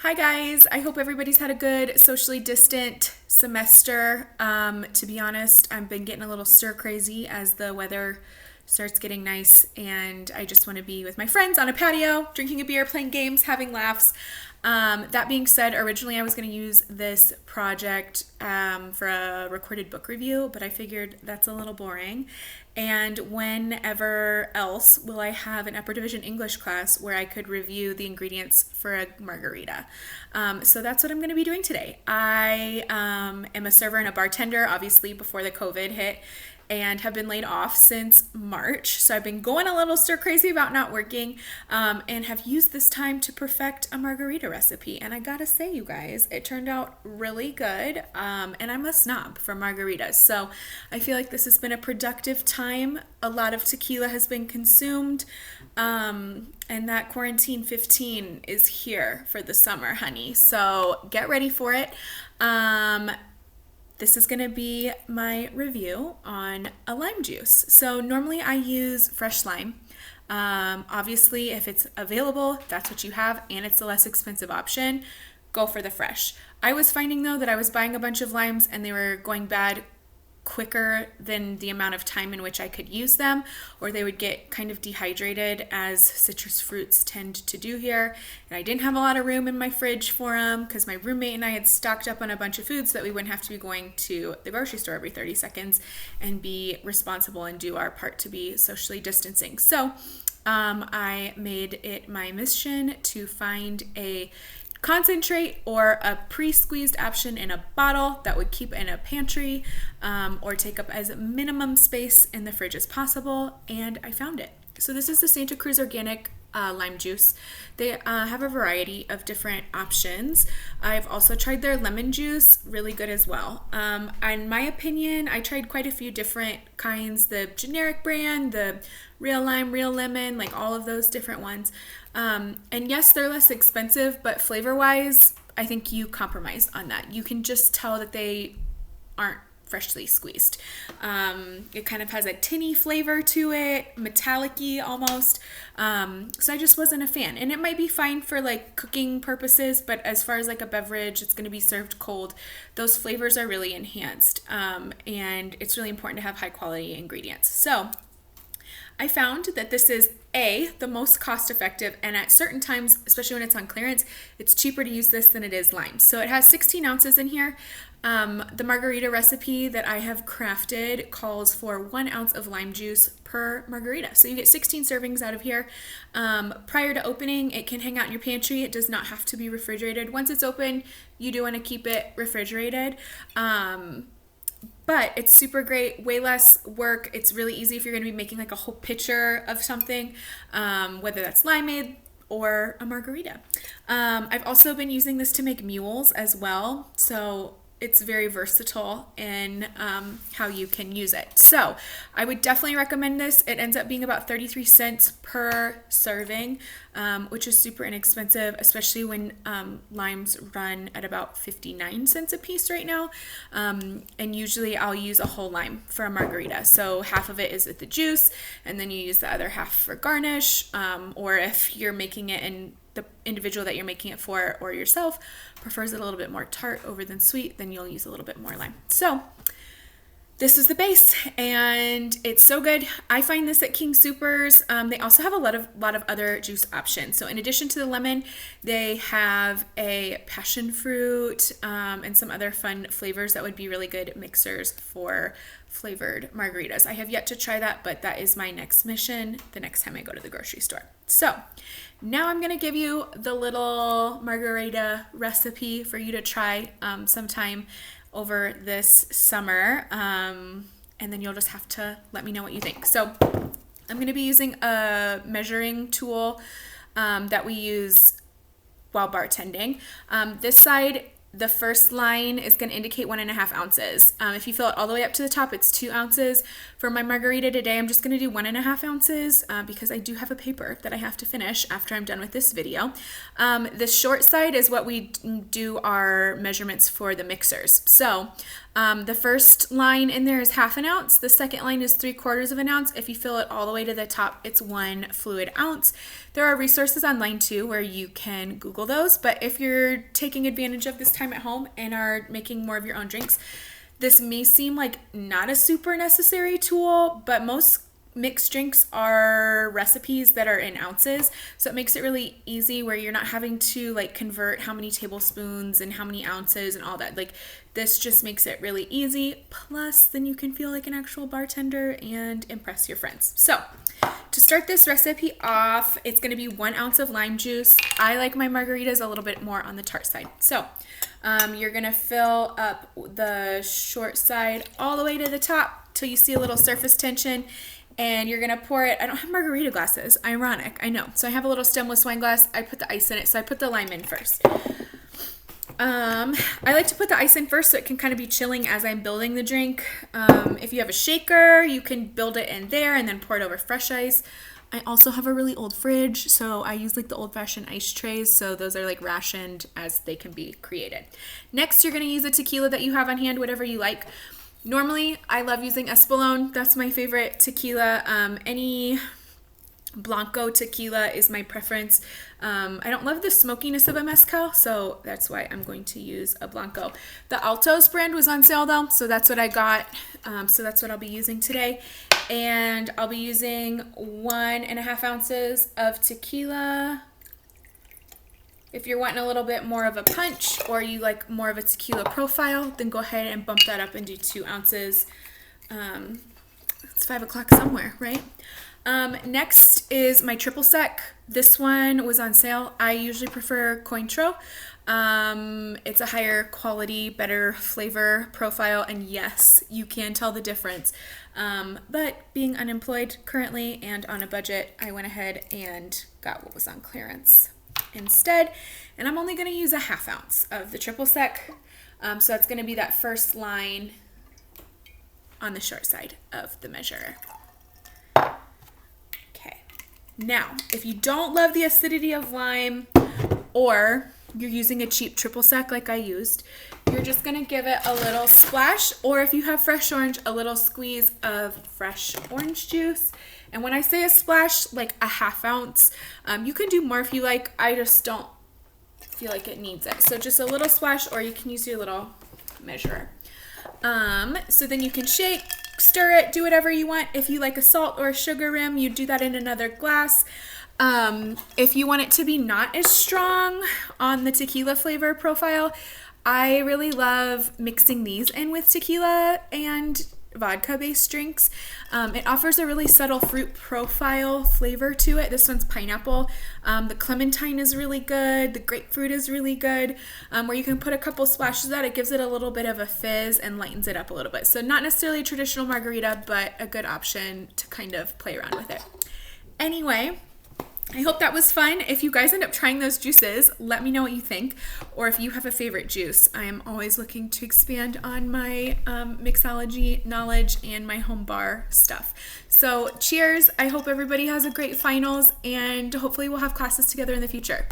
Hi guys, I hope everybody's had a good socially distant semester. To be honest, I've been getting a little stir crazy as the weather starts getting nice, and I just want to be with my friends on a patio, drinking a beer, playing games, having laughs. That being said, originally I was going to use this project for a recorded book review, but I figured that's a little boring. And whenever else will I have an upper division English class where I could review the ingredients for a margarita? So that's what I'm going to be doing today. I am a server and a bartender, obviously, before the COVID hit, and have been laid off since March. So I've been going a little stir crazy about not working, and have used this time to perfect a margarita recipe. And I gotta say, you guys, it turned out really good. And I'm a snob for margaritas. So I feel like this has been a productive time. A lot of tequila has been consumed. And that quarantine 15 is here for the summer, honey. So get ready for it. This is going to be my review on a lime juice. So normally I use fresh lime. Obviously, if it's available, that's what you have, and it's the less expensive option, go for the fresh. I was finding though that I was buying a bunch of limes and they were going bad quicker than the amount of time in which I could use them, or they would get kind of dehydrated as citrus fruits tend to do here. And I didn't have a lot of room in my fridge for them because my roommate and I had stocked up on a bunch of foods so that we wouldn't have to be going to the grocery store every 30 seconds and be responsible and do our part to be socially distancing. So I made it my mission to find a concentrate or a pre-squeezed option in a bottle that would keep in a pantry or take up as minimum space in the fridge as possible, and I found it. So this is the Santa Cruz Organic lime juice. They have a variety of different options. I've also tried their lemon juice, really good as well. In my opinion, I tried quite a few different kinds, the generic brand, the real lime, real lemon, like all of those different ones. And yes, they're less expensive, but flavor-wise, I think you compromised on that. You can just tell that they aren't freshly squeezed. It kind of has a tinny flavor to it, metallic-y almost. So I just wasn't a fan. And it might be fine for like cooking purposes, but as far as like a beverage, it's going to be served cold. Those flavors are really enhanced. And it's really important to have high quality ingredients. So I found that this is the most cost effective, and at certain times, especially when it's on clearance, it's cheaper to use this than it is lime. So it has 16 ounces in here. The margarita recipe that I have crafted calls for 1 ounce of lime juice per margarita. So you get 16 servings out of here. Prior to opening, it can hang out in your pantry. It does not have to be refrigerated. Once it's open, you do want to keep it refrigerated. But it's super great, way less work. It's really easy if you're going to be making like a whole pitcher of something, whether that's limeade or a margarita. I've also been using this to make mules as well. So it's very versatile in how you can use it. So I would definitely recommend this. It ends up being about 33 cents per serving, which is super inexpensive, especially when limes run at about 59 cents a piece right now. And usually I'll use a whole lime for a margarita. So half of it is with the juice, and then you use the other half for garnish, or if you're making it in the individual that you're making it for or yourself prefers it a little bit more tart over than sweet, then you'll use a little bit more lime. So this is the base, and it's so good. I find this at King Soopers. They also have a lot of other juice options. So in addition to the lemon, they have a passion fruit and some other fun flavors that would be really good mixers for flavored margaritas. I have yet to try that, but that is my next mission the next time I go to the grocery store. So now I'm going to give you the little margarita recipe for you to try sometime over this summer, and then you'll just have to let me know what you think. So I'm going to be using a measuring tool that we use while bartending. This side, the first line is going to indicate 1.5 ounces. If you fill it all the way up to the top, it's 2 ounces. For my margarita today, I'm just going to do 1.5 ounces because I do have a paper that I have to finish after I'm done with this video. The short side is what we do our measurements for the mixers. So the first line in there is 1/2 ounce. The second line is 3/4 ounce. If you fill it all the way to the top, it's 1 fluid ounce. There are resources online too where you can Google those, but if you're taking advantage of this time at home and are making more of your own drinks, this may seem like not a super necessary tool, but most mixed drinks are recipes that are in ounces, so it makes it really easy where you're not having to like convert how many tablespoons and how many ounces and all that. Like this just makes it really easy, plus then you can feel like an actual bartender and impress your friends. So to start this recipe off, it's going to be 1 ounce of lime juice. I like my margaritas a little bit more on the tart side, so you're going to fill up the short side all the way to the top till you see a little surface tension. And you're going to pour it. I don't have margarita glasses. Ironic, I know. So I have a little stemless wine glass. I put the ice in it. So I put the lime in first. I like to put the ice in first so it can kind of be chilling as I'm building the drink. If you have a shaker, you can build it in there and then pour it over fresh ice. I also have a really old fridge, so I use like the old-fashioned ice trays. So those are like rationed as they can be created. Next, you're going to use a tequila that you have on hand, whatever you like. Normally, I love using Espolón. That's my favorite tequila. Any Blanco tequila is my preference. I don't love the smokiness of a mezcal, so that's why I'm going to use a Blanco. The Altos brand was on sale though, so that's what I got. So that's what I'll be using today. And I'll be using 1.5 ounces of tequila. If you're wanting a little bit more of a punch or you like more of a tequila profile, then go ahead and bump that up and do 2 ounces. It's 5 o'clock somewhere, right? Next is my triple sec. This one was on sale. I usually prefer Cointreau. It's a higher quality, better flavor profile, and yes, you can tell the difference. But being unemployed currently and on a budget, I went ahead and got what was on clearance instead, and I'm only going to use a 1/2 ounce of the triple sec, so that's going to be that first line on the short side of the measure. Okay, now if you don't love the acidity of lime or you're using a cheap triple sec like I used, you're just going to give it a little splash, or if you have fresh orange, a little squeeze of fresh orange juice. And when I say a splash, like a 1/2 ounce, you can do more if you like. I just don't feel like it needs it. So just a little splash, or you can use your little measurer. So then you can shake, stir it, do whatever you want. If you like a salt or a sugar rim, you do that in another glass. If you want it to be not as strong on the tequila flavor profile, I really love mixing these in with tequila and vodka-based drinks. It offers a really subtle fruit profile flavor to it. This one's pineapple. The clementine is really good. The grapefruit is really good. Where you can put a couple splashes of that, it gives it a little bit of a fizz and lightens it up a little bit. So not necessarily a traditional margarita, but a good option to kind of play around with it. Anyway, I hope that was fun. If you guys end up trying those juices, let me know what you think, or if you have a favorite juice. I am always looking to expand on my mixology knowledge and my home bar stuff. So cheers. I hope everybody has a great finals, and hopefully we'll have classes together in the future.